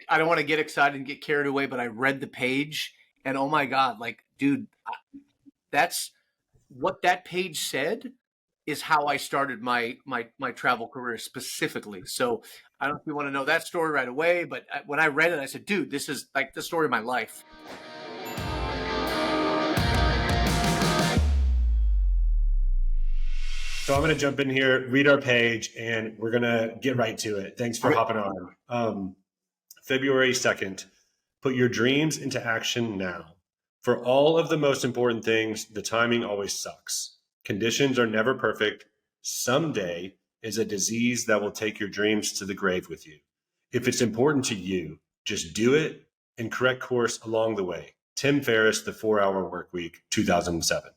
I don't want to get excited and get carried away, but I read the page and oh my God, like, dude, that's what that page said is how I started my travel career specifically. So I don't know if you want to know that story right away, but when I read it, I said, dude, this is like the story of my life. So I'm going to jump in here, read our page, and we're going to get right to it. Thanks for hopping on. February 2nd, put your dreams into action now. For all of the most important things, the timing always sucks. Conditions are never perfect. Someday is a disease that will take your dreams to the grave with you. If it's important to you, just do it and correct course along the way. Tim Ferriss, The 4-Hour Workweek, 2007.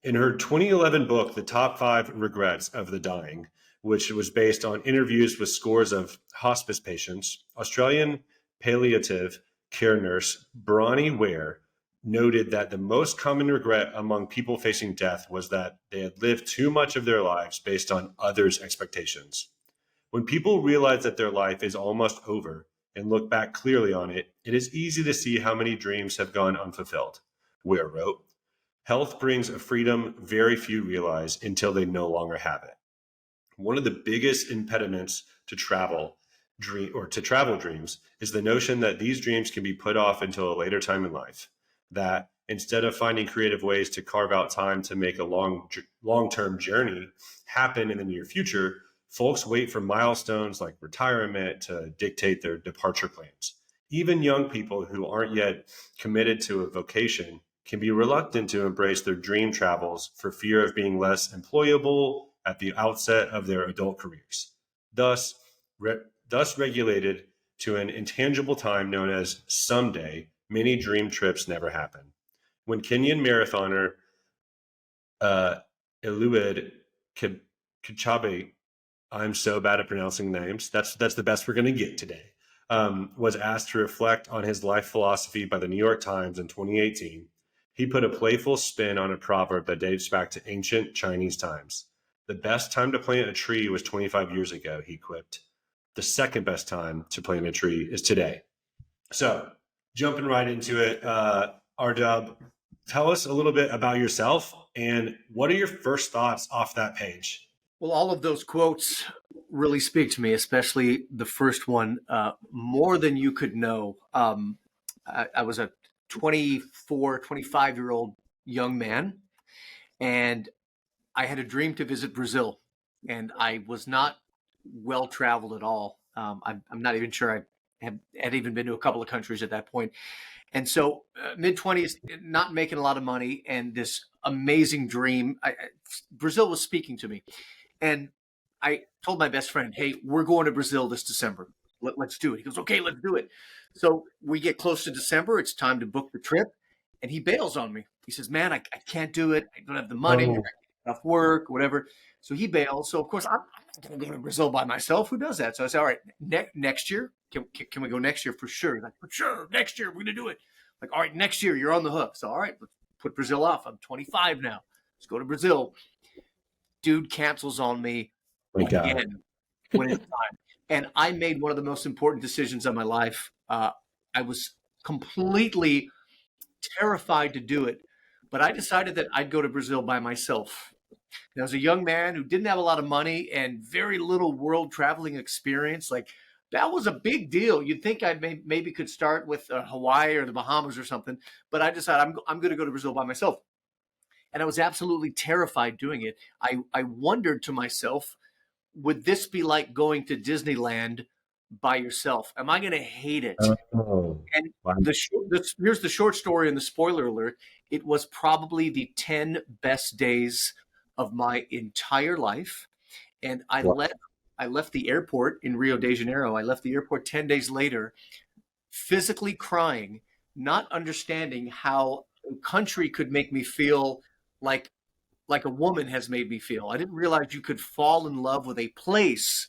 In her 2011 book, The Top 5 Regrets of the Dying, which was based on interviews with scores of hospice patients, Australian palliative care nurse Bronnie Ware noted that the most common regret among people facing death was that they had lived too much of their lives based on others' expectations. When people realize that their life is almost over and look back clearly on it, it is easy to see how many dreams have gone unfulfilled. Ware wrote, "Health brings a freedom very few realize until they no longer have it." One of the biggest impediments to travel dreams is the notion that these dreams can be put off until a later time in life. That instead of finding creative ways to carve out time to make a long-term journey happen in the near future, folks wait for milestones like retirement to dictate their departure plans. Even young people who aren't yet committed to a vocation can be reluctant to embrace their dream travels for fear of being less employable at the outset of their adult careers. Thus regulated to an intangible time known as someday, many dream trips never happen. When Kenyan marathoner Eliud Kipchoge, I'm so bad at pronouncing names, that's the best we're going to get today, was asked to reflect on his life philosophy by the New York Times in 2018, he put a playful spin on a proverb that dates back to ancient Chinese times. The best time to plant a tree was 25 years ago, he quipped. The second best time to plant a tree is today. So, jumping right into it, R-Dub, tell us a little bit about yourself and what are your first thoughts off that page? Well, all of those quotes really speak to me, especially the first one, more than you could know. I was a 24, 25-year-old young man, and I had a dream to visit Brazil, and I was not well traveled at all. I'm not even sure I had even been to a couple of countries at that point. And so mid-20s, not making a lot of money, and this amazing dream. Brazil was speaking to me. And I told my best friend, hey, we're going to Brazil this December. Let's do it. He goes, okay, let's do it. So we get close to December. It's time to book the trip. And he bails on me. He says, man, I can't do it. I don't have the money. Oh. Enough work, whatever. So he bails. So, of course, I'm not going to go to Brazil by myself. Who does that? So I said, all right, next year, can we go next year for sure? He's like, for sure, next year, we're going to do it. Like, all right, next year, you're on the hook. So, all right, let's put Brazil off. I'm 25 now. Let's go to Brazil. Dude cancels on me again when it's time. And I made one of the most important decisions of my life. I was completely terrified to do it, but I decided that I'd go to Brazil by myself. And I was a young man who didn't have a lot of money and very little world traveling experience. Like, that was a big deal. You'd think I maybe could start with Hawaii or the Bahamas or something, but I decided I'm going to go to Brazil by myself. And I was absolutely terrified doing it. I wondered to myself, would this be like going to Disneyland by yourself? Am I going to hate it? Oh, And wow. here's the short story and the spoiler alert. It was probably the 10 best days of my entire life. And I left the airport in Rio de Janeiro. I left the airport 10 days later, physically crying, not understanding how a country could make me feel like a woman has made me feel. I didn't realize you could fall in love with a place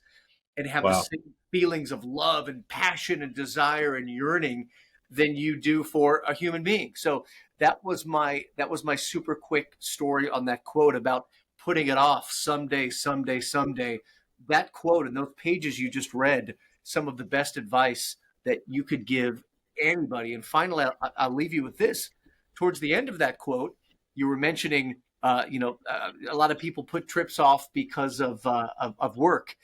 and have the Wow. same feelings of love and passion and desire and yearning than you do for a human being. So that was my super quick story on that quote about putting it off someday, someday, someday. That quote and those pages you just read some of the best advice that you could give anybody. And finally, I'll leave you with this. Towards the end of that quote, you were mentioning, a lot of people put trips off because of work.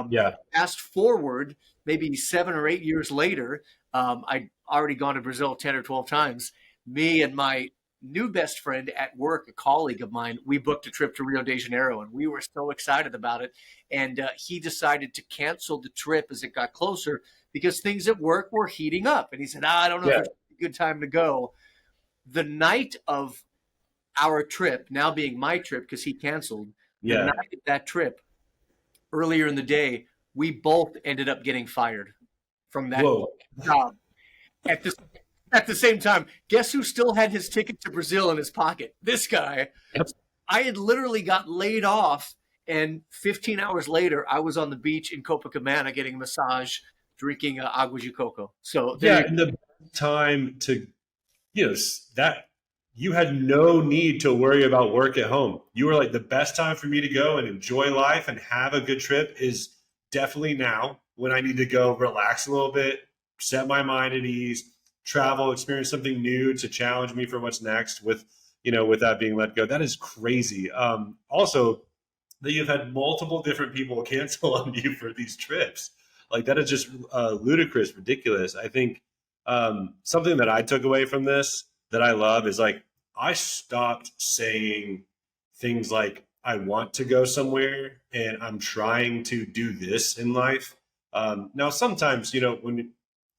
Yeah. Fast forward, maybe 7 or 8 years later, I'd already gone to Brazil 10 or 12 times. Me and my new best friend at work, a colleague of mine, we booked a trip to Rio de Janeiro, and we were so excited about it. And he decided to cancel the trip as it got closer because things at work were heating up. And he said, I don't know if Yeah. it's a good time to go. The night of our trip, now being my trip because he canceled, the Yeah. night of that trip, earlier in the day, we both ended up getting fired from that Whoa. job. At the at the same time, guess who still had his ticket to Brazil in his pocket? This guy. Yep. I had literally got laid off, and 15 hours later, I was on the beach in Copacabana getting a massage, drinking agua de coco. So there Yeah. you And the time to, that you had no need to worry about work at home. You were like, the best time for me to go and enjoy life and have a good trip is definitely now, when I need to go relax a little bit, set my mind at ease, travel, experience something new to challenge me for what's next with that being let go. That is crazy. Also, that you've had multiple different people cancel on you for these trips. Like, that is just ludicrous, ridiculous. I think something that I took away from this that I love is, like, I stopped saying things like, I want to go somewhere and I'm trying to do this in life. Now, sometimes, when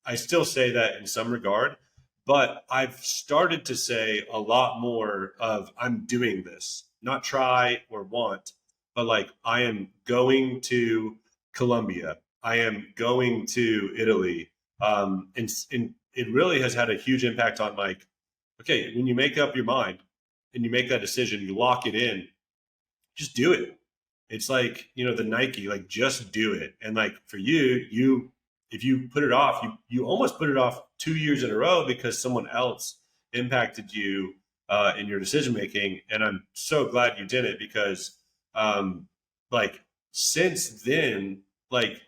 I still say that in some regard, but I've started to say a lot more of, I'm doing this, not try or want, but like, I am going to Colombia. I am going to Italy. And it really has had a huge impact on, like, okay, when you make up your mind and you make that decision, you lock it in, just do it. It's like, the Nike, like, just do it. And like, for you, if you put it off, you almost put it off 2 years in a row because someone else impacted you in your decision making. And I'm so glad you did it because, like, since then, like,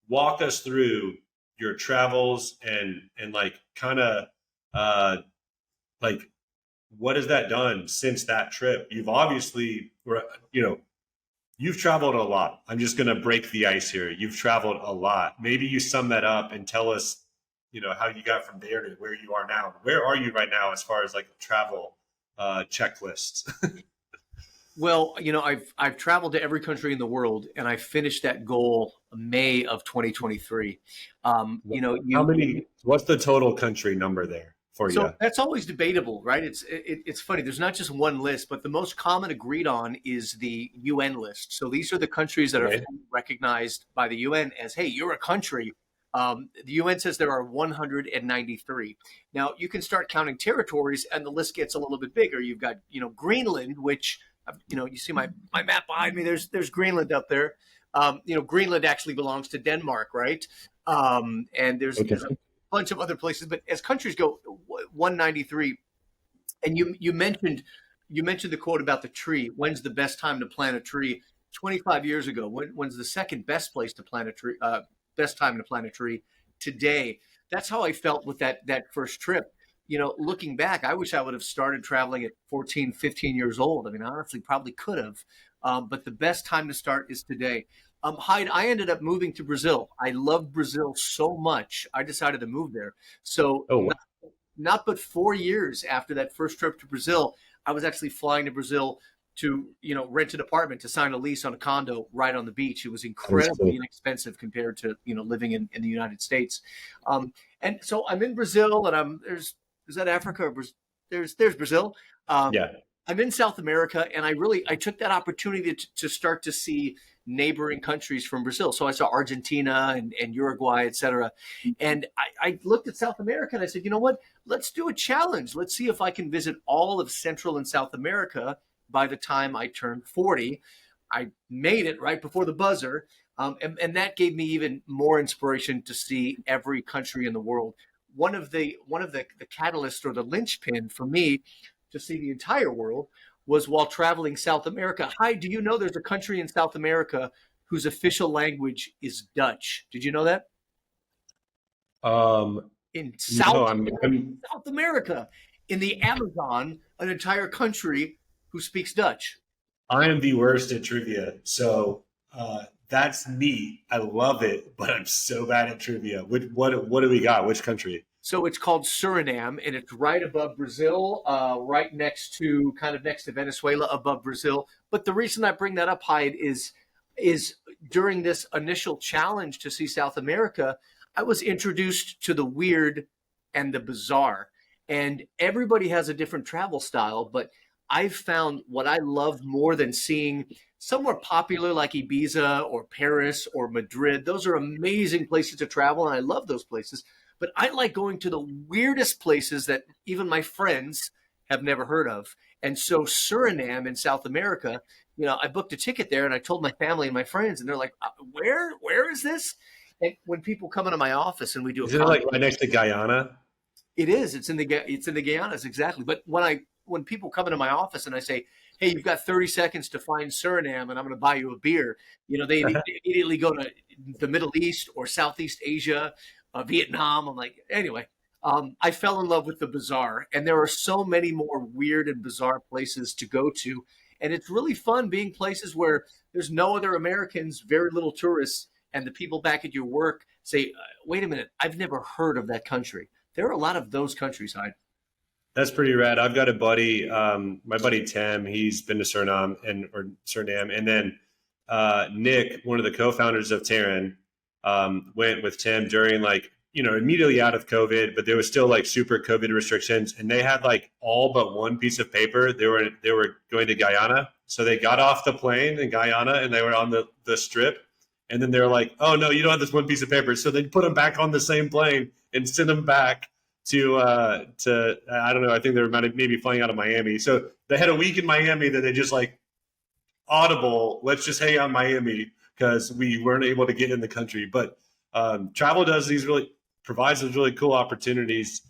walk us through your travels and like, kind of, uh, like, what has that done since that trip? You've obviously, you've traveled a lot. I'm just going to break the ice here. You've traveled a lot. Maybe you sum that up and tell us, how you got from there to where you are now. Where are you right now as far as, like, travel checklists? Well, I've traveled to every country in the world, and I finished that goal May of 2023. How many? What's the total country number there for So you? that's always debatable, right? It's funny. There's not just one list, but the most common agreed on is the UN list. So these are the countries that are Okay. recognized by the UN as, hey, you're a country. The UN says there are 193. Now you can start counting territories, and the list gets a little bit bigger. You've got, Greenland, which, you see my map behind me. There's Greenland up there. Greenland actually belongs to Denmark, right? And Okay. there's a bunch of other places, but as countries go, 193. And you mentioned the quote about the tree. When's the best time to plant a tree? 25 years ago. When's the second best place to plant a tree? Best time to plant a tree? Today. That's how I felt with that first trip. Looking back, I wish I would have started traveling at 14, 15 years old. I mean, honestly, probably could have. But the best time to start is today. Hyde, I ended up moving to Brazil. I love Brazil so much. I decided to move there. So Oh, wow. not but 4 years after that first trip to Brazil, I was actually flying to Brazil to, rent an apartment, to sign a lease on a condo right on the beach. It was That is incredibly cool. inexpensive compared to, living in the United States. And so I'm in Brazil, and is that Africa? Or there's Brazil. Um, Yeah. I'm in South America, and I took that opportunity to start to see neighboring countries from Brazil. So I saw Argentina and Uruguay, et cetera. And I looked at South America, and I said, you know what? Let's do a challenge. Let's see if I can visit all of Central and South America by the time I turned 40. I made it right before the buzzer. And that gave me even more inspiration to see every country in the world. One of the catalysts, or the linchpin for me to see the entire world, was while traveling South America. Hi, do you know there's a country in South America whose official language is Dutch? Did you know that? Um, in no, I'm South America, in the Amazon, an entire country who speaks Dutch. I am the worst at trivia. So that's neat. I love it, but I'm so bad at trivia. What do we got? Which country? So it's called Suriname, and it's right above Brazil, right next to kind of next to Venezuela, above Brazil. But the reason I bring that up, Hyde, is during this initial challenge to see South America, I was introduced to the weird and the bizarre. And everybody has a different travel style, but I've found what I love more than seeing somewhere popular like Ibiza or Paris or Madrid. Those are amazing places to travel, and I love those places. But I like going to the weirdest places that even my friends have never heard of. And so Suriname in South America, I booked a ticket there and I told my family and my friends, and they're like, where is this? And when people come into my office and we do a Isn't it like conference, right next to Guyana? it is. It's in the Guianas exactly. But when people come into my office and I say, "Hey, you've got 30 seconds to find Suriname, and I'm going to buy you a beer," they immediately go to the Middle East or Southeast Asia, Vietnam. I'm like, anyway. I fell in love with the bizarre, and there are so many more weird and bizarre places to go to, and it's really fun being places where there's no other Americans, very little tourists, and the people back at your work say, "Wait a minute, I've never heard of that country." There are a lot of those countries, Hyde. That's pretty rad. I've got a buddy, my buddy Tim. He's been to Suriname, and then Nick, one of the co-founders of TEREN, went with Tim during immediately out of COVID, but there was still like super COVID restrictions, and they had like all but one piece of paper. They were going to Guyana, so they got off the plane in Guyana and they were on the strip, and then they were like, "Oh no, you don't have this one piece of paper," so they put them back on the same plane and sent them back to I don't know. I think they were maybe flying out of Miami. So they had a week in Miami that they just like audible. Let's just hang out in Miami because we weren't able to get in the country. But travel provides those really cool opportunities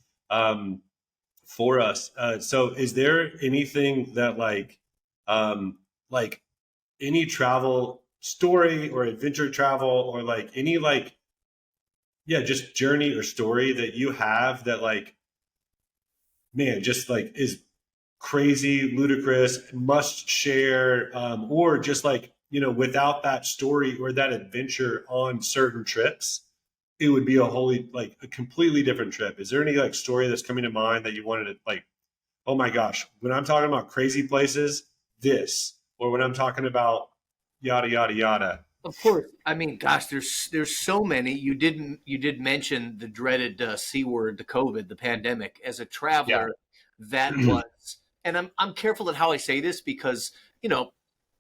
for us. So is there anything that like any travel story or adventure travel or like any yeah, just journey or story that you have that man, just like is crazy, ludicrous, must share, or just without that story or that adventure on certain trips, it would be a completely different trip. Is there any story that's coming to mind that you wanted to oh my gosh, when I'm talking about crazy places, this, or when I'm talking about yada, yada, yada. Of course. I mean, gosh, there's so many. You did mention the dreaded C word, the COVID, the pandemic. As a Yeah. traveler, that was, and I'm careful at how I say this because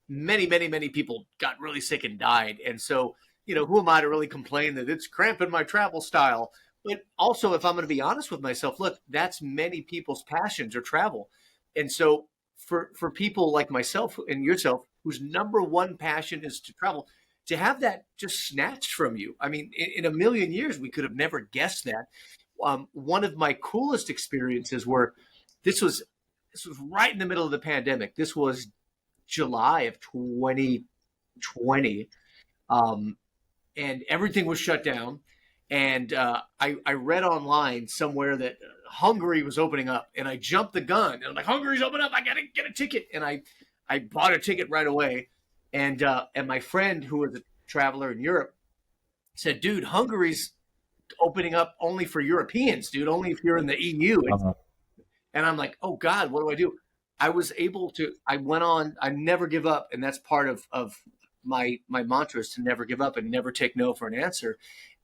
many many many people got really sick and died, and so who am I to really complain that it's cramping my travel style? But also, if I'm going to be honest with myself, look, that's many people's passions or travel, and so for people like myself and yourself, whose number one passion is to travel, to have that just snatched from you. I mean, in a million years, we could have never guessed that. One of my coolest experiences were this was this was right in the middle of the pandemic. This was July of 2020, um, and everything was shut down. And I read online somewhere that Hungary was opening up, and I jumped the gun. And I'm like, Hungary's open up! I gotta get a ticket, and I bought a ticket right away. And my friend who was a traveler in Europe said, "Dude, Hungary's opening up only for Europeans, dude. Only if you're in the EU." Uh-huh. And I'm like, "Oh God, what do I do?" I was able to. I went on. I never give up, and that's part of my mantra is to never give up and never take no for an answer.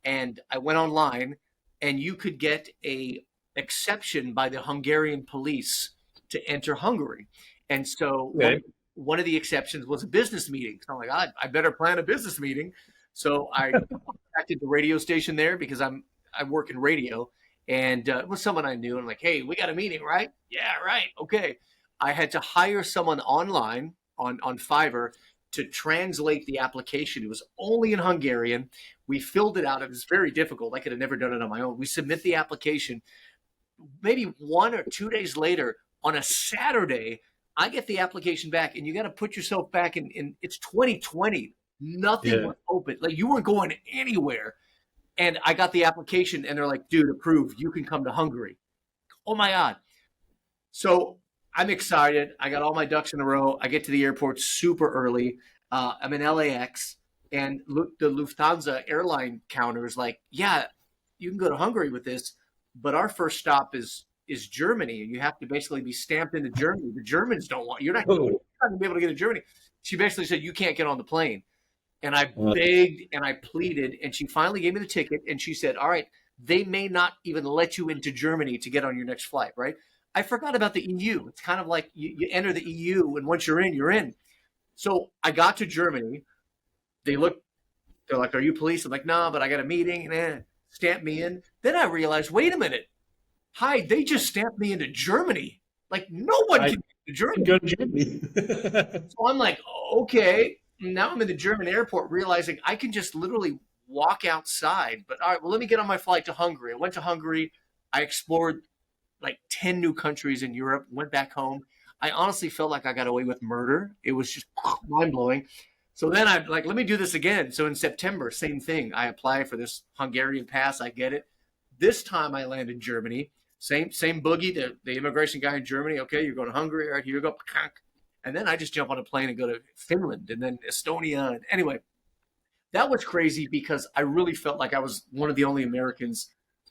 And I went online, and you could get a exception by the Hungarian police to enter Hungary. And so Okay. one of the exceptions was a business meeting. So I'm like, I better plan a business meeting. So I contacted the radio station there because I work in radio, and it was someone I knew. I'm like, "Hey, we got a meeting, right?" "Yeah, right. Okay." I had to hire someone online on Fiverr to translate the application. It was only in Hungarian. We filled it out. It was very difficult. I could have never done it on my own. We submit the application. Maybe 1 or 2 days later, on a Saturday, I get the application back, and you got to put yourself back in it's 2020. Nothing Yeah. was open. Like, you weren't going anywhere. And I got the application, and they're like, dude, approved. You can come to Hungary. Oh my God. So I'm excited. I got all my ducks in a row. I get to the airport super early. I'm in LAX, and the Lufthansa airline counter is like, "Yeah, you can go to Hungary with this, but our first stop is Germany, and you have to basically be stamped into Germany. The Germans don't want Oh, you're not gonna be able to get to Germany." She basically said, "You can't get on the plane." And I uh, begged and I pleaded, and she finally gave me the ticket. And she said, "All right, they may not even let you into Germany to get on your next flight." Right? I forgot about the EU. It's kind of like you enter the EU, and once you're in, you're in. So I got to Germany. They look. They're like, "Are you police?" I'm like, "No, but I got a meeting." And stamp me in. Then I realized, wait a minute. Hi, they just stamped me into Germany. Like no one I can get to can Germany. go to Germany. So I'm like, okay. Now I'm in the German airport realizing I can just literally walk outside. But all right, well, let me get on my flight to Hungary. I went to Hungary. I explored like 10 new countries in Europe, went back home. I honestly felt like I got away with murder. It was just mind blowing. So then I'm like, let me do this again. So in September, same thing. I apply for this Hungarian pass. I get it. This time I land in Germany. Same boogie. The immigration guy in Germany. Okay, you're going to Hungary. All right, here you go. And then I just jump on a plane and go to Finland and then Estonia. And anyway, that was crazy because I really felt like I was one of the only Americans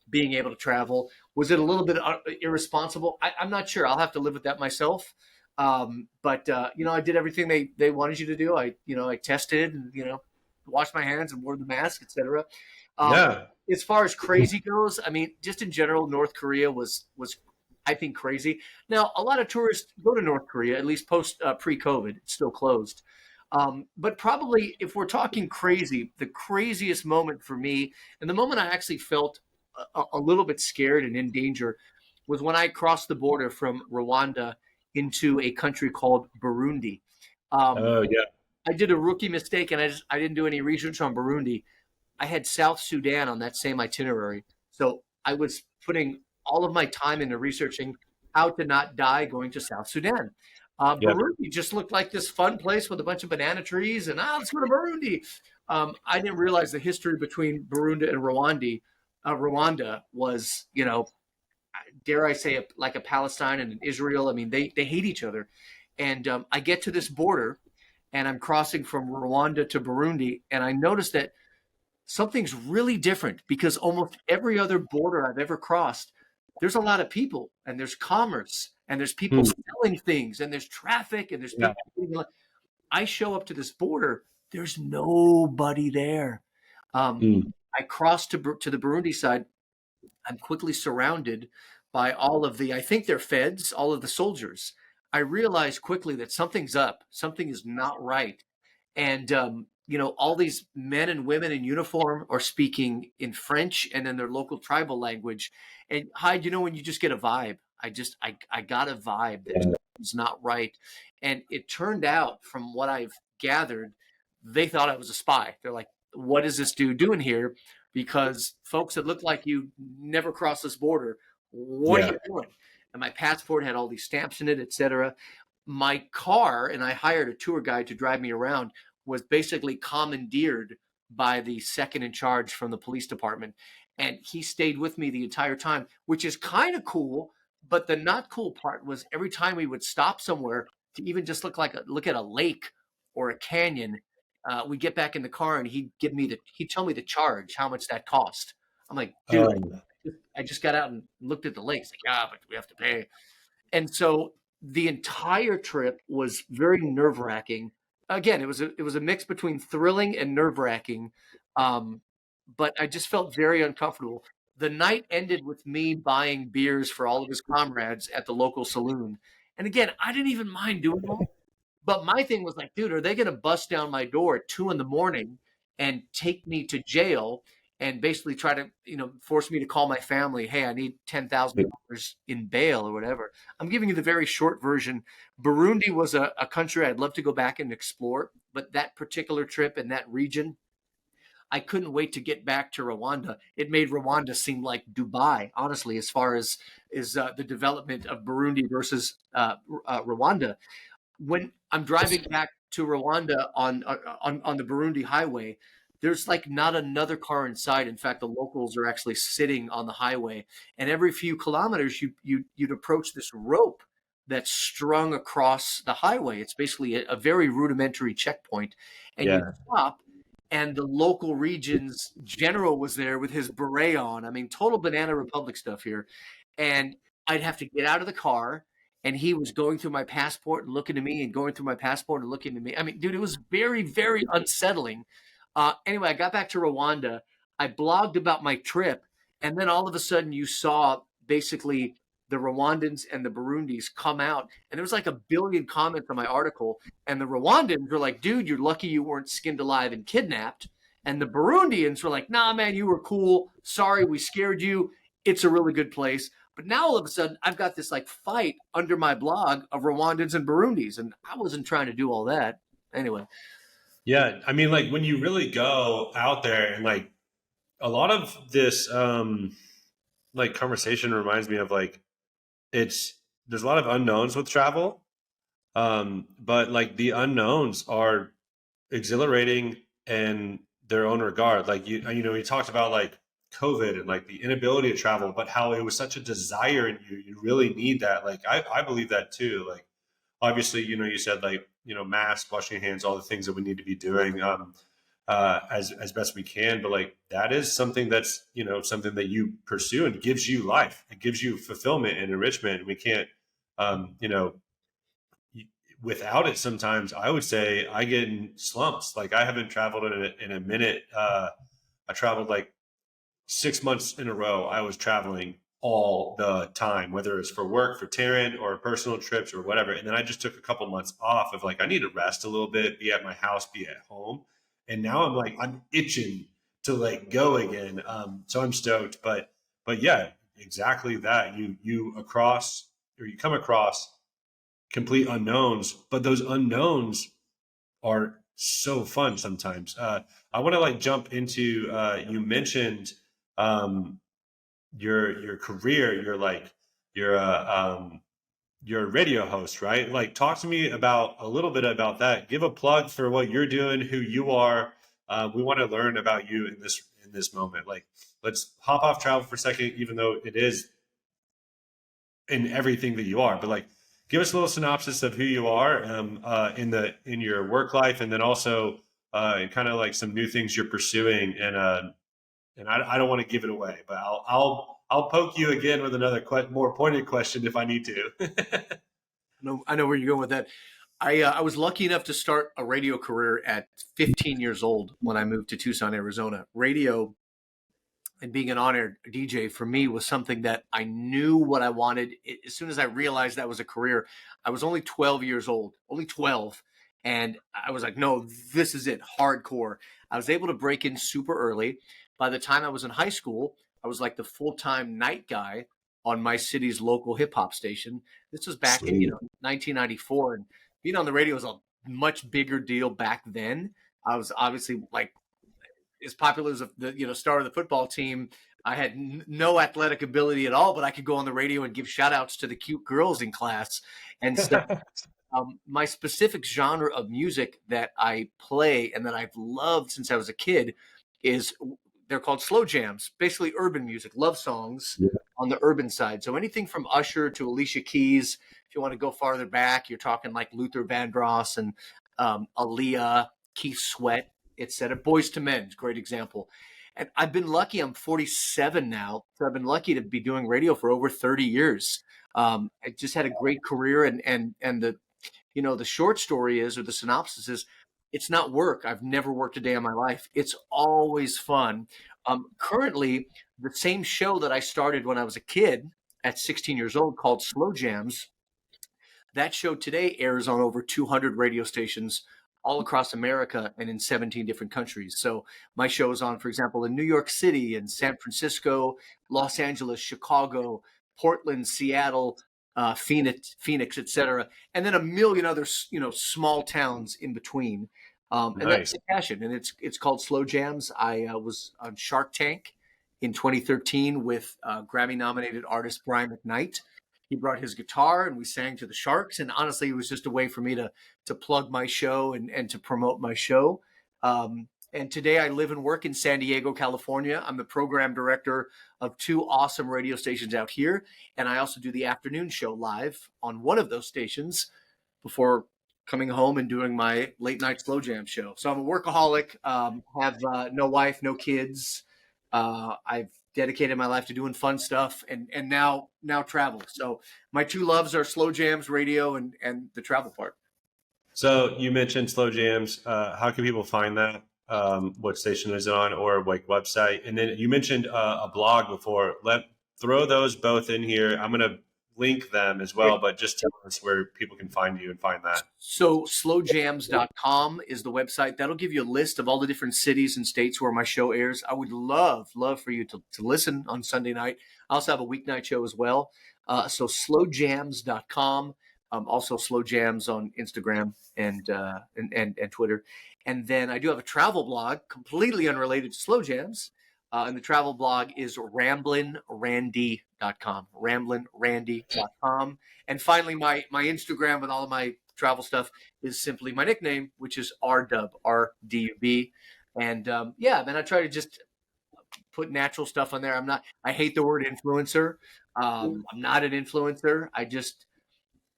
being able to travel. Was it a little bit irresponsible? I'm not sure. I'll have to live with that myself. But I did everything they wanted you to do. I tested and washed my hands and wore the mask, etc. Um, Yeah. as far as crazy goes, I mean, just in general, North Korea was I think crazy. Now, a lot of tourists go to North Korea, at least post pre-COVID. It's still closed. But probably, if we're talking crazy, the craziest moment for me, and the moment I actually felt a little bit scared and in danger, was when I crossed the border from Rwanda into a country called Burundi. Um, Oh, yeah. I did a rookie mistake, and I didn't do any research on Burundi. I had South Sudan on that same itinerary. So I was putting all of my time into researching how to not die going to South Sudan. Yeah. Burundi just looked like this fun place with a bunch of banana trees, and let's go to Burundi. I didn't realize the history between Burundi and Rwanda was, dare I say, like a Palestine and an Israel. I mean, they hate each other. And I get to this border, and I'm crossing from Rwanda to Burundi, and I noticed that something's really different because almost every other border I've ever crossed, there's a lot of people and there's commerce and there's people Hmm. selling things and there's traffic and there's Yeah. people. I show up to this border, there's nobody there. Um, Hmm. I cross to the Burundi side. I'm quickly surrounded by all of I think they're feds, all of the soldiers. I realize quickly that something's up, something is not right. And all these men and women in uniform are speaking in French and then their local tribal language. And Hyde, when you just get a vibe, I got a vibe that Yeah. was not right. And it turned out, from what I've gathered, they thought I was a spy. They're like, "What is this dude doing here?" Because folks that look like you never cross this border. What are Yeah. you doing? And my passport had all these stamps in it, etc. My car, and I hired a tour guide to drive me around, was basically commandeered by the second in charge from the police department. And he stayed with me the entire time, which is kind of cool. But the not cool part was every time we would stop somewhere to even just look at a lake or a canyon, we'd get back in the car and he'd tell me the charge, how much that cost. I'm like, dude, Um, I just got out and looked at the lakes. Like, yeah, but we have to pay. And so the entire trip was very nerve wracking. Again, it was a mix between thrilling and nerve wracking, but I just felt very uncomfortable. The night ended with me buying beers for all of his comrades at the local saloon, and again, I didn't even mind doing that. But my thing was like, dude, are they going to bust down my door at 2 in the morning and take me to jail and basically try to, force me to call my family? Hey, I need $10,000 in bail or whatever. I'm giving you the very short version. Burundi was a country I'd love to go back and explore, but that particular trip in that region, I couldn't wait to get back to Rwanda. It made Rwanda seem like Dubai, honestly, as far as is the development of Burundi versus Rwanda. When I'm driving back to Rwanda on the Burundi highway, there's like not another car in sight. In fact, the locals are actually sitting on the highway, and every few kilometers, you'd approach this rope that's strung across the highway. It's basically a very rudimentary checkpoint, and you Yeah. stop. And the local region's general was there with his beret on. I mean, total Banana Republic stuff here. And I'd have to get out of the car, and he was going through my passport and looking at me and going through my passport and looking at me. I mean, dude, it was very, very unsettling. Anyway, I got back to Rwanda. I blogged about my trip, and then all of a sudden you saw basically the Rwandans and the Burundis come out, and there was like a billion comments on my article. And the Rwandans were like, dude, you're lucky you weren't skinned alive and kidnapped. And the Burundians were like, nah, man, you were cool. Sorry, we scared you. It's a really good place. But now all of a sudden, I've got this like fight under my blog of Rwandans and Burundis, and I wasn't trying to do all that. Anyway, Yeah. I mean, like when you really go out there and like a lot of this, like conversation reminds me of like, it's, there's a lot of unknowns with travel. But like the unknowns are exhilarating in their own regard. Like you talked about like COVID and like the inability to travel, but how it was such a desire in you. You really need that. Like I believe that too. Like obviously, you said like mask, washing your hands, all the things that we need to be doing as best we can. But like that is something that's something that you pursue and gives you life. It gives you fulfillment and enrichment. We can't um, you know without it. Sometimes I would say I get in slumps. Like I haven't traveled in a minute. I traveled like 6 months in a row. I was traveling all the time, whether it's for work, for TEREN, or personal trips or whatever. And then I just took a couple months off of like I need to rest a little bit, be at my house, be at home. And now I'm itching to like go again. So I'm stoked. But yeah, exactly that. You come across complete unknowns, but those unknowns are so fun sometimes. I want to like jump into you mentioned um, your career. You're you're a radio host, right? Like talk to me about a little bit about that. Give a plug for what you're doing, who you are. We want to learn about you in this moment. Like let's hop off travel for a second, even though it is in everything that you are. But like, give us a little synopsis of who you are in your work life, and then also kind of like some new things you're pursuing. And I don't want to give it away, but I'll poke you again with another more pointed question if I need to. I know where you're going with that. I was lucky enough to start a radio career at 15 years old when I moved to Tucson, Arizona. Radio and being an on-air DJ for me was something that I knew what I wanted. As soon as I realized that was a career, I was only 12 years old, only 12. And I was like, no, this is it, hardcore. I was able to break in super early. By the time I was in high school, I was like the full-time night guy on my city's local hip hop station. This was back in, Sweet. 1994. And being on the radio was a much bigger deal back then. I was obviously like as popular as the star of the football team. I had no athletic ability at all, but I could go on the radio and give shout outs to the cute girls in class and stuff. My specific genre of music that I play and that I've loved since I was a kid is they're called slow jams, basically urban music, love songs Yeah. on the urban side. So anything from Usher to Alicia Keys. If you want to go farther back, you're talking like Luther Vandross and Aaliyah, Keith Sweat, etc. Boys to Men, great example. And I've been lucky. I'm 47 now, so I've been lucky to be doing radio for over 30 years. I just had a great career, and the short story is, or the synopsis is, it's not work. I've never worked a day in my life. It's always fun. Currently, the same show that I started when I was a kid at 16 years old called Slow Jams, that show today airs on over 200 radio stations all across America and in 17 different countries. So my show is on, for example, in New York City and San Francisco, Los Angeles, Chicago, Portland, Seattle, Phoenix, etc., and then a million other small towns in between. And that's Nice. the passion, and it's called Slow Jams. I was on Shark Tank in 2013 with Grammy-nominated artist Brian McKnight. He brought his guitar and we sang to the sharks. And honestly, it was just a way for me to plug my show and to promote my show. And today I live and work in San Diego, California. I'm the program director of 2 awesome radio stations out here. And I also do the afternoon show live on one of those stations before coming home and doing my late night slow jam show. So I'm a workaholic, have no wife, no kids. I've dedicated my life to doing fun stuff and now travel. So my 2 loves are slow jams, radio, and the travel part. So you mentioned slow jams. How can people find that? What station is it on, or like website? And then you mentioned a blog before. Throw those both in here. I'm gonna link them as well, but just tell us where people can find you and find that. So slowjams.com is the website. That'll give you a list of all the different cities and states where my show airs. I would love for you to listen on Sunday night. I also have a weeknight show as well. So slowjams.com. Also Slow Jams on Instagram and Twitter. And then I do have a travel blog completely unrelated to Slow Jams. And the travel blog is ramblinrandy.com. Ramblinrandy.com. And finally, my Instagram with all of my travel stuff is simply my nickname, which is RDub, RDUB. And then I try to just put natural stuff on there. I hate the word influencer. I'm not an influencer. I just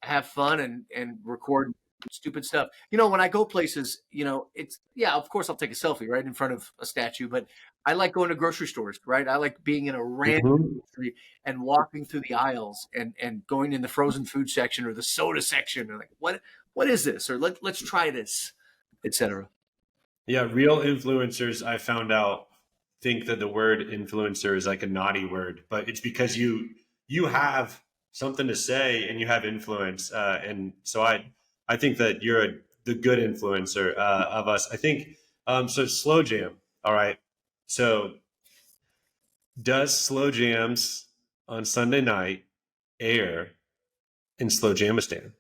have fun and record stupid stuff. When I go places, of course I'll take a selfie right in front of a statue, but I like going to grocery stores, right? I like being in a random grocery and walking through the aisles and going in the frozen food section or the soda section and like, what is this? Or let's try this, etc. Yeah, real influencers, I found out, think that the word influencer is like a naughty word, but it's because you have something to say and you have influence, and so I think that you're the good influencer of us. I think so. Slow jam. All right. So does slow jams on Sunday night air in Slow Jamistan?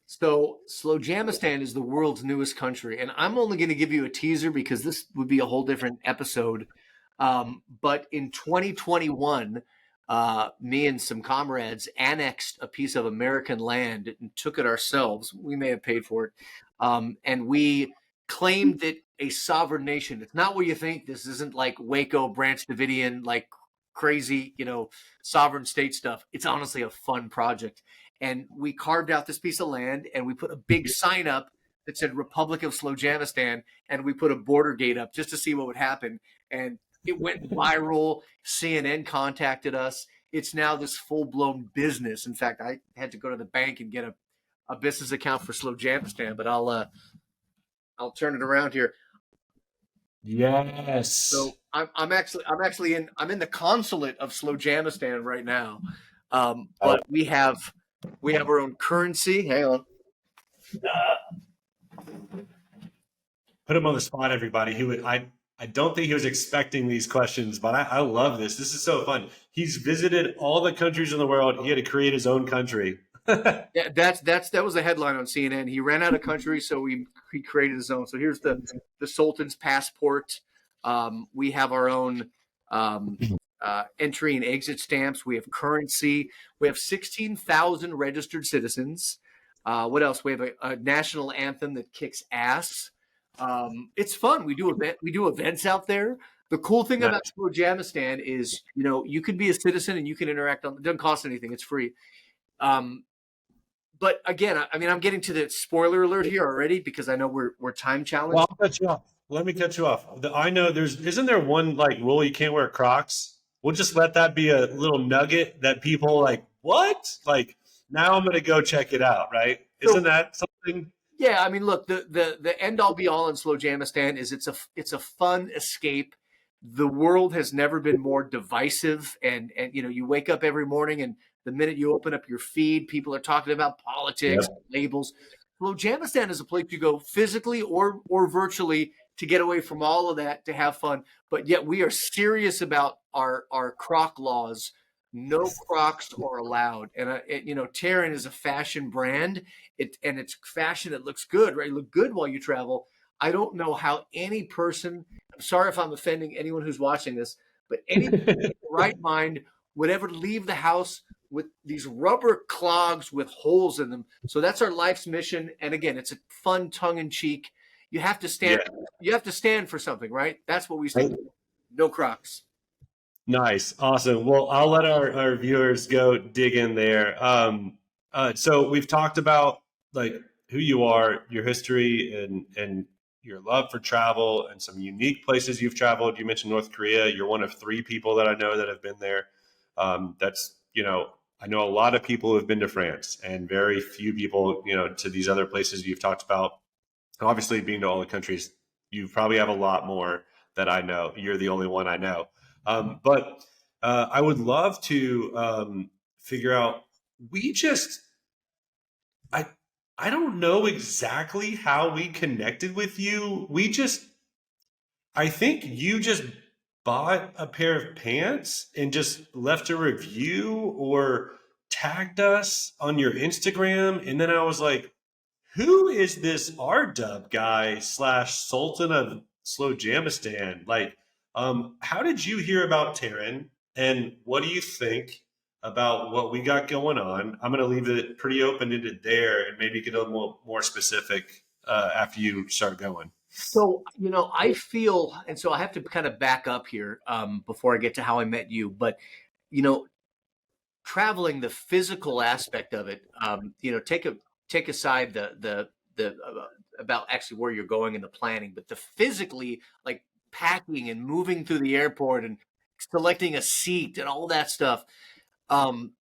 So Slowjamistan is the world's newest country, and I'm only going to give you a teaser because this would be a whole different episode. But in 2021, me and some comrades annexed a piece of American land and took it ourselves. We may have paid for it, and we claimed it a sovereign nation. It's not what you think. This isn't like Waco, Branch Davidian, like crazy, sovereign state stuff. It's honestly a fun project. And we carved out this piece of land and we put a big sign up that said Republic of Slowjamistan, and we put a border gate up just to see what would happen. And it went viral. CNN contacted us. It's now this full-blown business. In fact, I had to go to the bank and get a business account for Slowjamistan, but I'll turn it around here. Yes. So I'm actually in the consulate of Slowjamistan right now. But we have our own currency. Hang on. Put him on the spot, everybody. I don't think he was expecting these questions, but I love this. This is so fun. He's visited all the countries in the world. He had to create his own country. Yeah, that was the headline on CNN. He ran out of country, so he created his own. So here's the Sultan's passport. We have our own entry and exit stamps. We have currency. We have 16,000 registered citizens. What else? We have a national anthem that kicks ass. It's fun. We do events out there. The cool thing about Slowjamistan is, you can be a citizen and you can interact it doesn't cost anything. It's free. But again, I'm getting to the spoiler alert here already because I know we're time challenged. Well, I'll cut you off. Let me cut you off. I know isn't there one like rule you can't wear Crocs? We'll just let that be a little nugget that people like, what? Like, now I'm going to go check it out, right? Isn't that something? Yeah, look, the end all be all in Slowjamistan is it's a fun escape. The world has never been more divisive, and you wake up every morning and the minute you open up your feed, people are talking about politics, labels. Slowjamistan is a place you go physically or virtually to get away from all of that, to have fun. But yet we are serious about our Croc laws. No Crocs are allowed. And TEREN is a fashion brand. And it's fashion that looks good, right? You look good while you travel. I don't know how any person, I'm sorry if I'm offending anyone who's watching this, but any in the right mind would ever leave the house with these rubber clogs with holes in them. So that's our life's mission. And again, it's a fun tongue-in-cheek. You have to stand. Yeah. You have to stand for something, right? That's what we say. No Crocs. Nice. Awesome. Well, I'll let our viewers go dig in there. So we've talked about like who you are, your history, and your love for travel, and some unique places you've traveled. You mentioned North Korea. You're one of 3 people that I know that have been there. That's, I know a lot of people who have been to France, and very few people, to these other places you've talked about. Obviously, being to all the countries, you probably have a lot more that I know. You're the only one I know. But I would love to figure out. We just, I, I don't know exactly how we connected with you. I think you just bought a pair of pants and just left a review or tagged us on your Instagram. And then I was like, who is this R-Dub guy slash Sultan of Slowjamistan? Like, how did you hear about TEREN, and what do you think about what we got going on? I'm going to leave it pretty open-ended there, and maybe get a little more specific after you start going. So, I feel, and so I have to kind of back up here before I get to how I met you. But, you know, traveling, the physical aspect of it, take aside the about actually where you're going and the planning, but the physically, like packing and moving through the airport and selecting a seat and all that stuff. Um,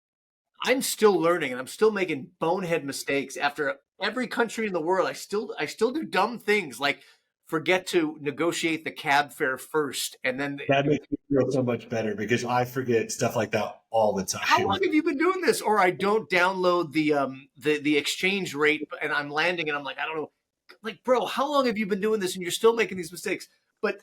I'm still learning and I'm still making bonehead mistakes after every country in the world. I still do dumb things like forget to negotiate the cab fare first, and then That makes me feel so much better because I forget stuff like that all the how time. long have you been doing this? Or I don't download the exchange rate, and I'm landing, and I'm like, I don't know, like, bro, how long have you been doing this, and you're still making these mistakes? But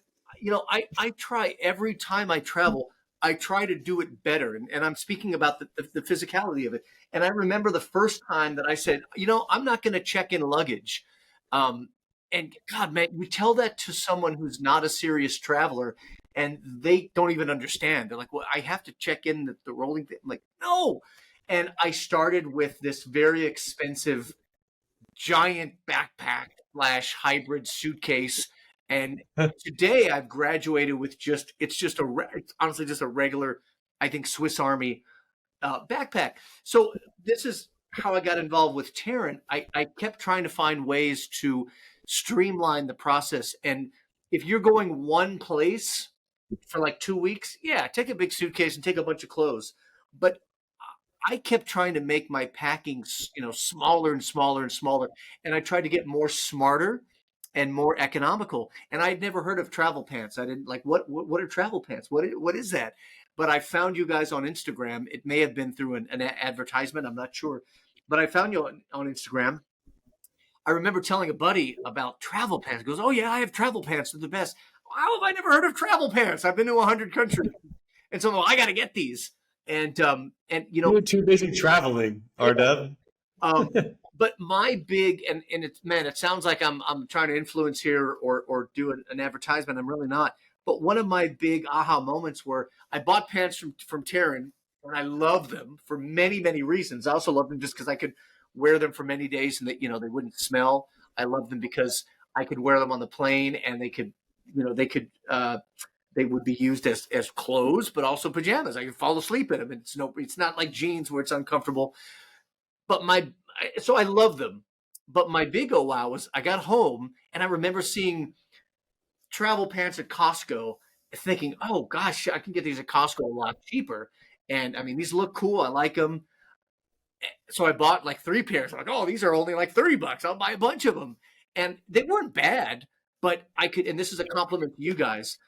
I try every time I travel. I try to do it better, and I'm speaking about the physicality of it. And I remember the first time that I said, I'm not going to check in luggage. Um, and God, man, you tell that to someone who's not a serious traveler, and they don't even understand. They're like, well, I have to check in the rolling thing. I'm like, no. And I started with this very expensive giant backpack slash hybrid suitcase. And today I've graduated with it's honestly just a regular, I think, Swiss Army backpack. So this is how I got involved with TEREN. I kept trying to find ways to streamline the process. And if you're going one place for like 2 weeks, yeah, take a big suitcase and take a bunch of clothes. But I kept trying to make my packing, smaller and smaller and smaller, and I tried to get more smarter and more economical. And I'd never heard of travel pants. I didn't like what are travel pants? What is that? But I found you guys on Instagram. It may have been through an advertisement. I'm not sure, but I found you on Instagram. I remember telling a buddy about travel pants. He goes, "Oh yeah, I have travel pants. They're the best." How have I never heard of travel pants? I've been to 100 countries, and so I got to get these. And You're too busy traveling, yeah, R-Dub. um, but my big and it's man, it sounds like I'm trying to influence here or do an advertisement. I'm really not. But one of my big aha moments were I bought pants from TEREN, and I love them for many many reasons. I also love them just because I could wear them for many days and they wouldn't smell. I love them because I could wear them on the plane and they would be used as clothes, but also pajamas. I could fall asleep in them. It's not like jeans where it's uncomfortable. But so I love them. But my big oh wow was I got home and I remember seeing travel pants at Costco, thinking, oh gosh, I can get these at Costco a lot cheaper. And I mean, these look cool. I like them. So I bought like 3 pairs. I'm like, oh, these are only like $30. I'll buy a bunch of them. And they weren't bad, but I could, and this is a compliment to you guys.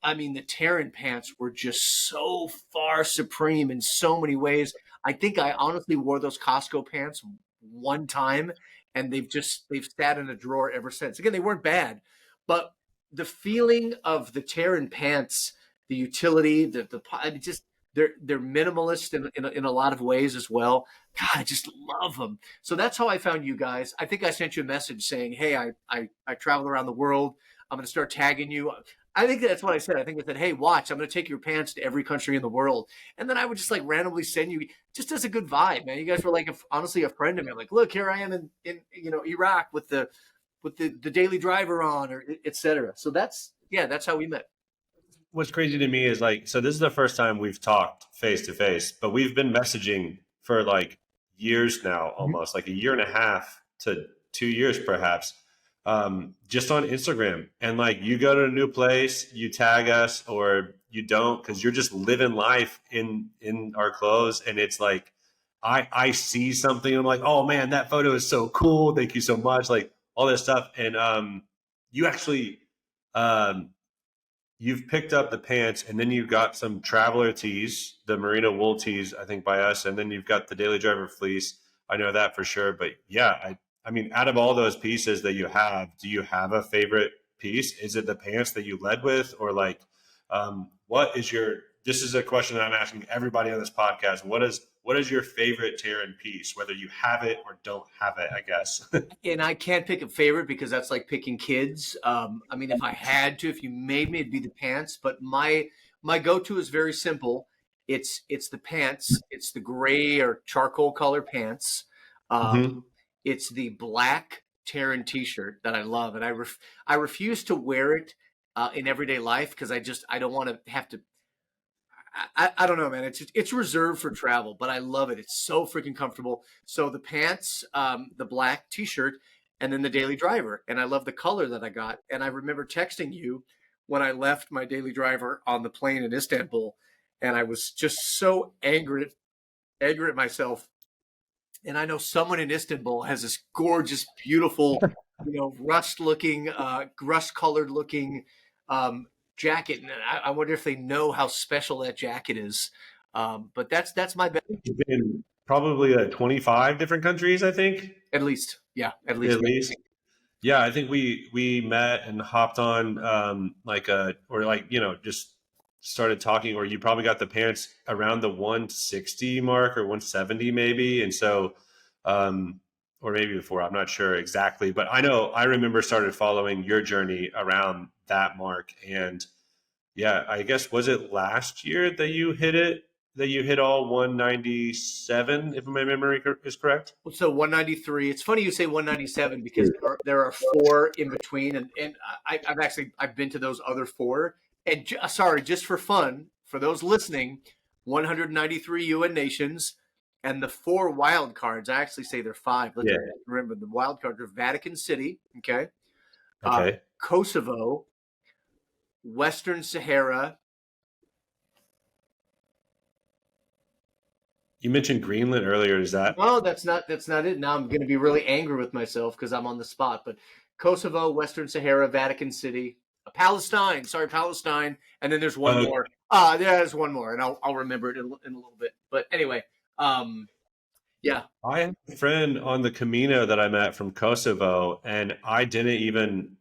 I mean, the TEREN pants were just so far supreme in so many ways. I think I honestly wore those Costco pants one time, and they've sat in a drawer ever since. Again, they weren't bad, but the feeling of the TEREN pants, the utility, I just they're minimalist in a lot of ways as well. God, I just love them. So that's how I found you guys. I think I sent you a message saying, "Hey, I travel around the world. I'm going to start tagging you." I think that's what I said. I think I said, "Hey, watch! I'm going to take your pants to every country in the world," and then I would just like randomly send you, just as a good vibe, man. You guys were like, honestly, a friend of me. I'm like, look, here I am in Iraq with the with the daily driver on, or etc. So that's how we met. What's crazy to me is like, so this is the first time we've talked face to face, but we've been messaging for like years now, Mhm. almost like a year and a half to 2 years, perhaps, just on Instagram. And like, you go to a new place, you tag us, or you don't, because you're just living life in our clothes, and it's like, I see something, I'm like, oh man, that photo is so cool. Thank you so much, like all this stuff, and you actually. Um, you've picked up the pants, and then you've got some traveler tees, the merino wool tees, I think by us, and then you've got the daily driver fleece. I know that for sure. But yeah, I mean, out of all those pieces that you have, do you have a favorite piece? Is it the pants that you led with, or like, what is your? This is a question that I'm asking everybody on this podcast. What is your favorite Terran piece, whether you have it or don't have it? I guess. And I can't pick a favorite because that's like picking kids. I mean, if I had to, if you made me, it'd be the pants. But my go-to is very simple. It's the pants. It's the gray or charcoal color pants. Hmm. It's the black Terran T-shirt that I love, and I refuse to wear it in everyday life because I don't want to have to. I don't know, man. It's reserved for travel, but I love it. It's so freaking comfortable. So the pants, the black T-shirt, and then the daily driver, and I love the color that I got. And I remember texting you when I left my daily driver on the plane in Istanbul, and I was just so angry at myself. And I know someone in Istanbul has this gorgeous, beautiful, rust colored looking um, jacket, and I wonder if they know how special that jacket is. But that's my best, You've been probably 25 different countries, I think, at least. Yeah, at least. at least. Yeah, I think we met and hopped on like a or like just started talking, or you probably got the pants around the 160 mark or 170 maybe, and so or maybe before, I'm not sure exactly, but I remember started following your journey around that mark, and yeah, I guess was it last year that you hit it that you hit all 197 if my memory is correct. So 193. It's funny you say 197 because there are four in between, and I've been to those other four. And sorry, just for fun, for those listening, 193 UN nations, and the four wild cards. I actually say they're five. Let's Yeah. remember the wild cards are Vatican City, okay, Okay. Kosovo, Western Sahara. You mentioned Greenland earlier. Is that No, that's not it. Now I'm going to be really angry with myself because I'm on the spot. But Kosovo, Western Sahara, Vatican City, Palestine. Sorry, Palestine. And then there's one uh, more. Yeah, there's one more, and I'll remember it in a little bit. But anyway, yeah, I have a friend on the Camino that I met from Kosovo, and I didn't even,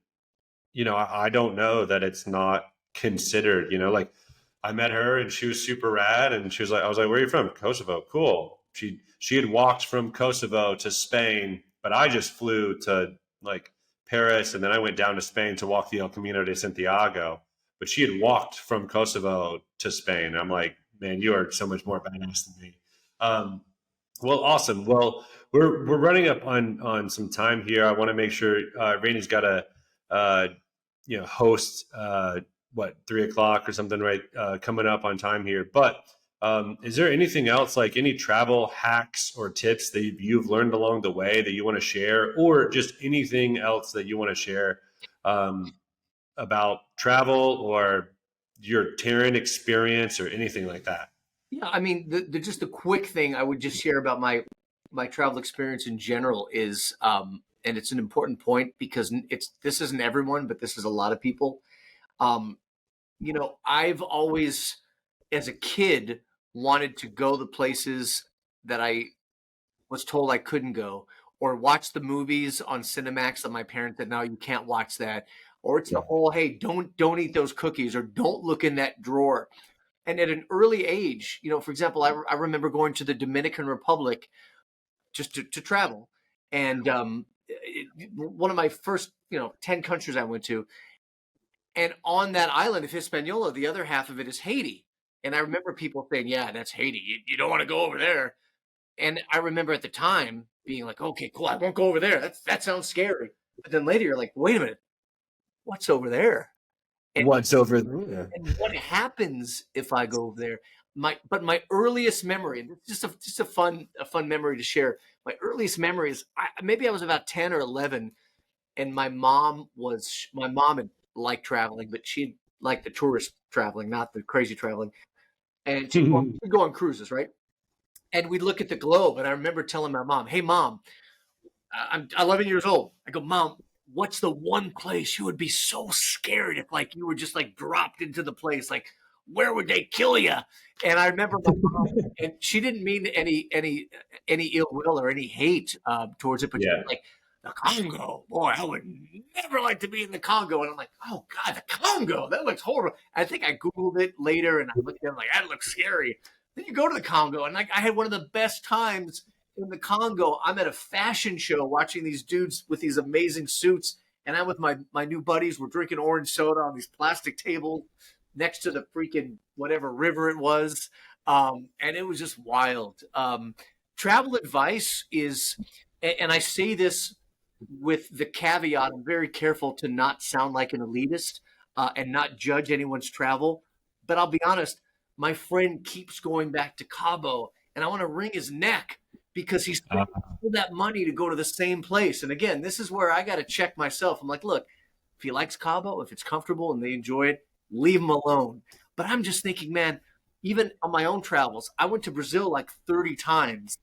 I don't know that it's not considered, like I met her and she was super rad, and she was like, I was like, where are you from? Kosovo. Cool. She had walked from Kosovo to Spain, but I just flew to like Paris, and then I went down to Spain to walk the El Camino de Santiago. But she had walked from Kosovo to Spain. I'm like, man, you are so much more badass than me. Well, awesome. Well, we're running up on some time here. I want to make sure Rainey's got a uh, host what 3 o'clock or something, right? Coming up on time here. But is there anything else, like any travel hacks or tips that you've learned along the way that you want to share, or just anything else that you want to share um, about travel or your Terran experience or anything like that? yeah. I mean, just the quick thing I would just share about my travel experience in general is, and it's an important point because this isn't everyone, but this is a lot of people. Um, I've always, as a kid, wanted to go the places that I was told I couldn't go, or watch the movies on Cinemax that my parents said, no, you can't watch that. Or it's the whole, hey, don't eat those cookies, or don't look in that drawer. And at an early age, for example, I remember going to the Dominican Republic just to travel. And one of my first, 10 countries I went to, and on that island of Hispaniola, the other half of it is Haiti. And I remember people saying, yeah, that's Haiti. You don't want to go over there. And I remember at the time being like, okay, cool. I won't go over there. That sounds scary. But then later you're like, wait a minute, what's over there? And What's over there? and what happens if I go over there? My earliest memory, and it's just a fun memory to share. My earliest memory is maybe I was about 10 or 11, and my mom had liked traveling, but she liked the tourist traveling, not the crazy traveling. And she'd go on cruises, right? And we'd look at the globe, and I remember telling my mom, "Hey, mom, I'm 11 years old." I go, "Mom, what's the one place you would be so scared if like you were just like dropped into the place? Like, where would they kill you?" And I remember my mom, and she didn't mean any ill will or any hate towards it, but she was Yeah. like, "The Congo, boy, I would never like to be in the Congo." And I'm like, "Oh God, the Congo, that looks horrible." I think I googled it later, and I looked at it, I'm like, "That looks scary." Then you go to the Congo, and like I had one of the best times in the Congo. I'm at a fashion show watching these dudes with these amazing suits, and I'm with my new buddies. We're drinking orange soda on these plastic tables next to the freaking whatever river it was, and it was just wild. Travel advice is, and I say this with the caveat: I'm very careful to not sound like an elitist and not judge anyone's travel. But I'll be honest, my friend keeps going back to Cabo, and I want to wring his neck because he's spent all that money to go to the same place. And again, this is where I got to check myself. I'm like, look, if he likes Cabo, if it's comfortable and they enjoy it, leave him alone. But I'm just thinking, man, even on my own travels, I went to Brazil like 30 times.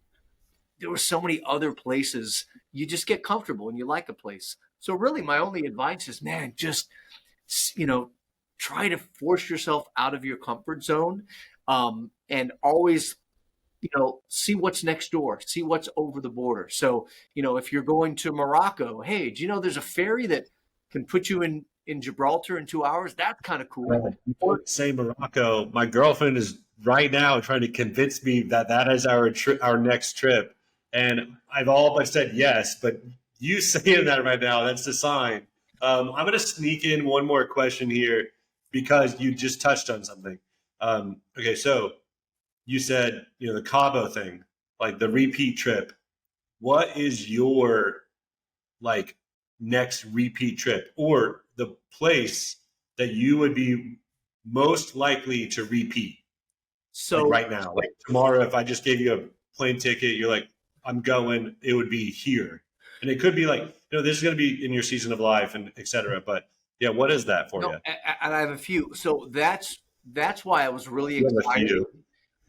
There were so many other places. You just get comfortable and you like a place. So really, my only advice is, man, just you know, try to force yourself out of your comfort zone, and always see what's next door, see what's over the border. So, if you're going to Morocco, hey, do you know there's a ferry that can put you in Gibraltar in 2 hours? That's kind of cool. Before you say Morocco, my girlfriend is right now trying to convince me that that is our next trip, and I've all but said yes. But you saying that right now, that's the sign. I'm going to sneak in one more question here because you just touched on something. Okay, so you said the Cabo thing, like the repeat trip. What is your like next repeat trip or the place that you would be most likely to repeat, like So, right now, like tomorrow if I just gave you a plane ticket, you're like, I'm going, it would be here. And it could be like, this is going to be in your season of life and etc. But yeah, what is that for no, you? and I have a few. So that's why I was really You have a excited. few.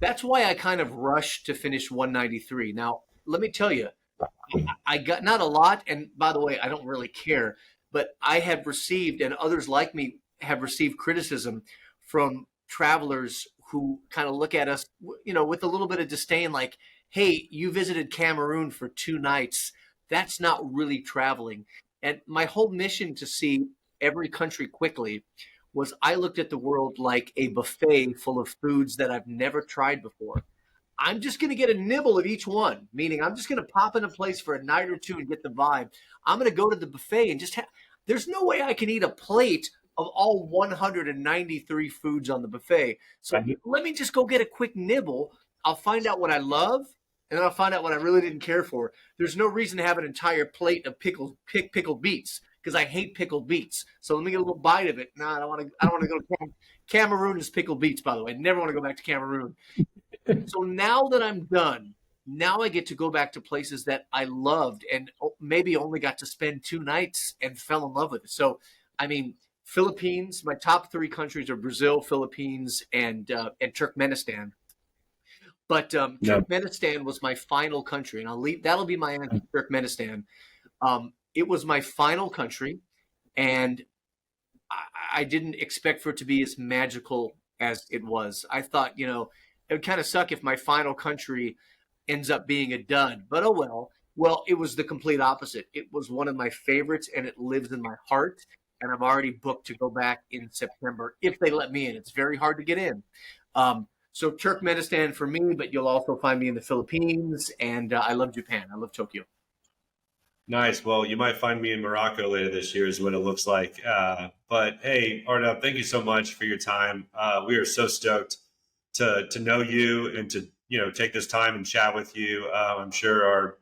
That's why I kind of rushed to finish 193. Now, let me tell you, I got not a lot, and by the way, I don't really care, but I have received, and others like me have received criticism from travelers who kind of look at us, with a little bit of disdain, like, "Hey, you visited Cameroon for 2 nights. That's not really traveling." And my whole mission to see every country quickly was I looked at the world like a buffet full of foods that I've never tried before. I'm just going to get a nibble of each one, meaning I'm just going to pop in a place for a night or two and get the vibe. I'm going to go to the buffet and just have, there's no way I can eat a plate of all 193 foods on the buffet. So Right. let me just go get a quick nibble. I'll find out what I love, and then I'll find out what I really didn't care for. There's no reason to have an entire plate of pickled beets because I hate pickled beets. So let me get a little bite of it. No, I don't want to. I don't want to go to Cameroon is pickled beets, by the way. I never want to go back to Cameroon. So now that I'm done, now I get to go back to places that I loved and maybe only got to spend 2 nights and fell in love with it. So, I mean, Philippines. My top three countries are Brazil, Philippines, and Turkmenistan. But No. Turkmenistan was my final country, and I'll leave. That'll be my answer. Turkmenistan. It was my final country, and I didn't expect for it to be as magical as it was. I thought, it would kind of suck if my final country ends up being a dud, but oh well. Well, it was the complete opposite. It was one of my favorites, and it lives in my heart. And I'm already booked to go back in September if they let me in. It's very hard to get in. So Turkmenistan for me, but you'll also find me in the Philippines, and I love Japan. I love Tokyo. Nice. Well, you might find me in Morocco later this year, is what it looks like. But hey, Arnav, thank you so much for your time. We are so stoked to know you and to take this time and chat with you. I'm sure our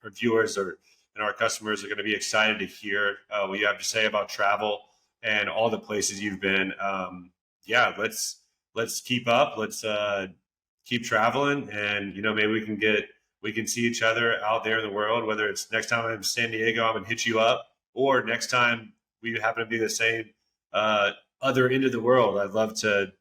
viewers are and our customers are going to be excited to hear what you have to say about travel and all the places you've been. Yeah, let's keep up. Let's keep traveling, and maybe we can see each other out there in the world. Whether it's next time I'm in San Diego, I'm gonna hit you up, or next time we happen to be the same other end of the world. I'd love to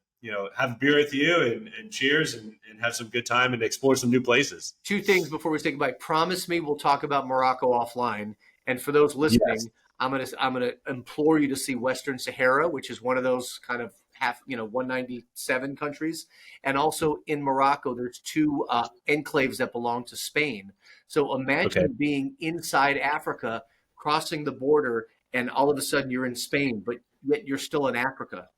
have a beer with you and cheers and have some good time and explore some new places. Two things before we say goodbye. Promise me we'll talk about Morocco offline. And for those Yes. listening, I'm gonna implore you to see Western Sahara, which is one of those kind of 197 countries. And also in Morocco, there's two enclaves that belong to Spain. So Okay. imagine being inside Africa, crossing the border, and all of a sudden you're in Spain, but yet you're still in Africa.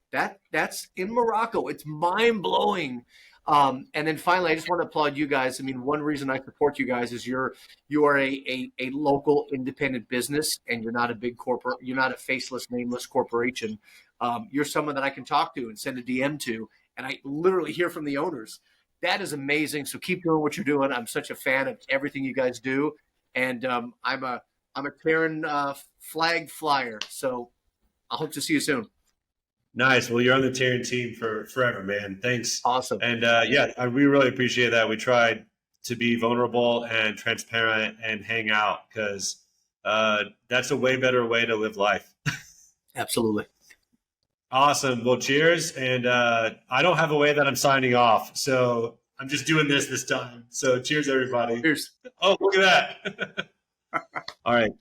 That's in Morocco. It's mind blowing. And then finally, I just want to applaud you guys. I mean, one reason I support you guys is you are a local independent business, and you're not a big corporate. You're not a faceless, nameless corporation. You're someone that I can talk to and send a DM to, and I literally hear from the owners. That is amazing. So keep doing what you're doing. I'm such a fan of everything you guys do, and I'm a TEREN flag flyer. So I hope to see you soon. Nice. Well, you're on the Tyrion team for forever, man. Thanks. Awesome. And yeah, we really appreciate that. We tried to be vulnerable and transparent and hang out because that's a way better way to live life. Absolutely. Awesome. Well, cheers. And I don't have a way that I'm signing off. So I'm just doing this time. So cheers, everybody. Cheers. Oh, look at that. All right.